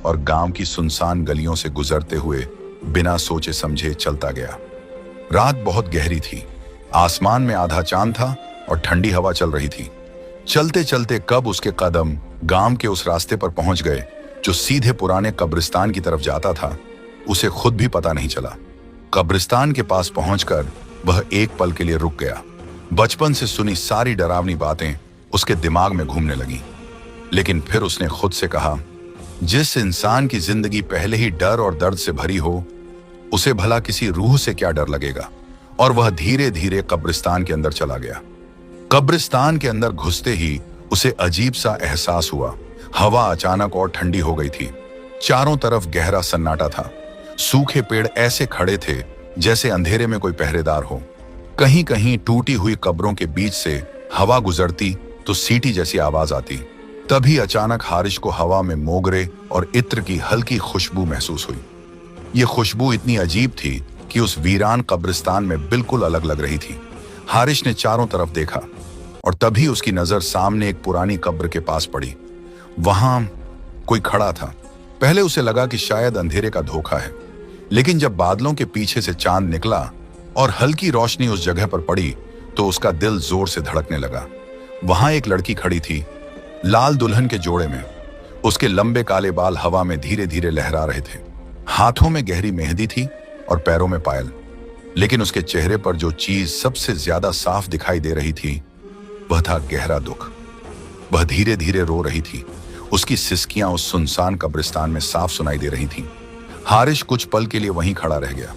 और गांव की सुनसान गलियों से गुजरते हुए बिना सोचे समझे चलता गया। रात बहुत गहरी थी, आसमान में आधा चांद था और ठंडी हवा चल रही थी। चलते चलते कब उसके कदम गांव के उस रास्ते पर पहुंच गए जो सीधे पुराने कब्रिस्तान की तरफ जाता था, उसे खुद भी पता नहीं चला। कब्रिस्तान के पास पहुंचकर वह एक पल के लिए रुक गया। बचपन से सुनी सारी डरावनी बातें उसके दिमाग में घूमने लगीं। लेकिन फिर उसने खुद से कहा, जिस इंसान की जिंदगी पहले ही डर और दर्द से भरी हो, उसे भला किसी रूह से क्या डर लगेगा। और वह धीरे धीरे कब्रिस्तान के अंदर चला गया। कब्रिस्तान के अंदर घुसते ही उसे अजीब सा एहसास हुआ। हवा अचानक और ठंडी हो गई थी। चारों तरफ गहरा सन्नाटा था। सूखे पेड़ ऐसे खड़े थे जैसे अंधेरे में कोई पहरेदार हो। कहीं कहीं टूटी हुई कब्रों के बीच से हवा गुजरती तो सीटी जैसी आवाज आती। तभी अचानक हारिश को हवा में मोगरे और इत्र की हल्की खुशबू महसूस हुई। ये खुशबू इतनी अजीब थी कि उस वीरान कब्रिस्तान में बिल्कुल अलग लग रही थी। हारिश ने चारों तरफ देखा और तभी उसकी नजर सामने एक पुरानी कब्र के पास पड़ी। वहां कोई खड़ा था। पहले उसे लगा कि शायद अंधेरे का धोखा है, लेकिन जब बादलों के पीछे से चांद निकला और हल्की रोशनी उस जगह पर पड़ी तो उसका दिल जोर से धड़कने लगा। वहां एक लड़की खड़ी थी, लाल दुल्हन के जोड़े में। उसके लंबे काले बाल हवा में धीरे धीरे लहरा रहे थे। हाथों में गहरी मेहंदी थी और पैरों में पायल। लेकिन उसके चेहरे पर जो चीज सबसे ज्यादा साफ दिखाई दे रही थी वह था गहरा दुख। वह धीरे धीरे रो रही थी। उसकी सिसकियां उस सुनसान कब्रिस्तान में साफ सुनाई दे रही थीं। हारिश कुछ पल के लिए वहीं खड़ा रह गया।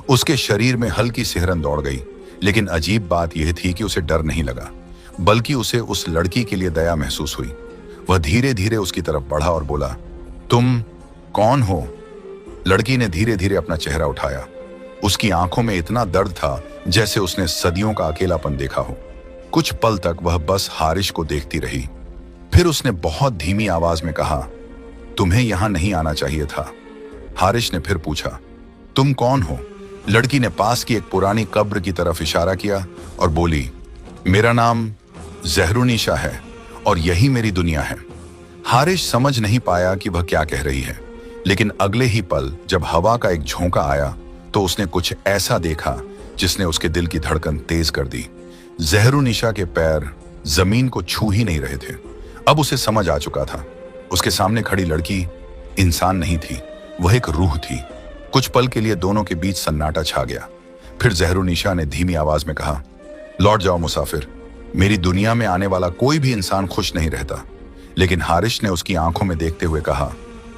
उसके शरीर में हल्की सिहरन दौड़ गई, लेकिन अजीब बात यह थी कि उसे डर नहीं लगा, बल्कि उसे उस लड़की के लिए दया महसूस हुई। वह धीरे धीरे उसकी तरफ बढ़ा और बोला, तुम कौन हो? लड़की ने धीरे धीरे अपना चेहरा उठाया। उसकी आंखों में इतना दर्द था जैसे उसने सदियों का अकेलापन देखा हो। कुछ पल तक वह बस हारिश को देखती रही। फिर उसने बहुत धीमी आवाज में कहा, तुम्हें यहां नहीं आना चाहिए था। हारिश ने फिर पूछा, तुम कौन हो? लड़की ने पास की एक पुरानी कब्र की तरफ इशारा किया और बोली, मेरा नाम ज़हरुनिशा है और यही मेरी दुनिया है। हारिश समझ नहीं पाया कि वह क्या कह रही है, लेकिन अगले ही पल जब हवा का एक झोंका आया तो उसने कुछ ऐसा देखा जिसने उसके दिल की धड़कन तेज कर दी। ज़हरुनिशा के पैर जमीन को छू ही नहीं रहे थे। अब उसे समझ आ चुका था, उसके सामने खड़ी लड़की इंसान नहीं थी, वह एक रूह थी। कुछ पल के लिए दोनों के बीच सन्नाटा छा गया। फिर ज़हरुनिशा ने धीमी आवाज में कहा, लौट जाओ मुसाफिर, मेरी दुनिया में आने वाला कोई भी इंसान खुश नहीं रहता। लेकिन हारिश ने उसकी आंखों में देखते हुए कहा,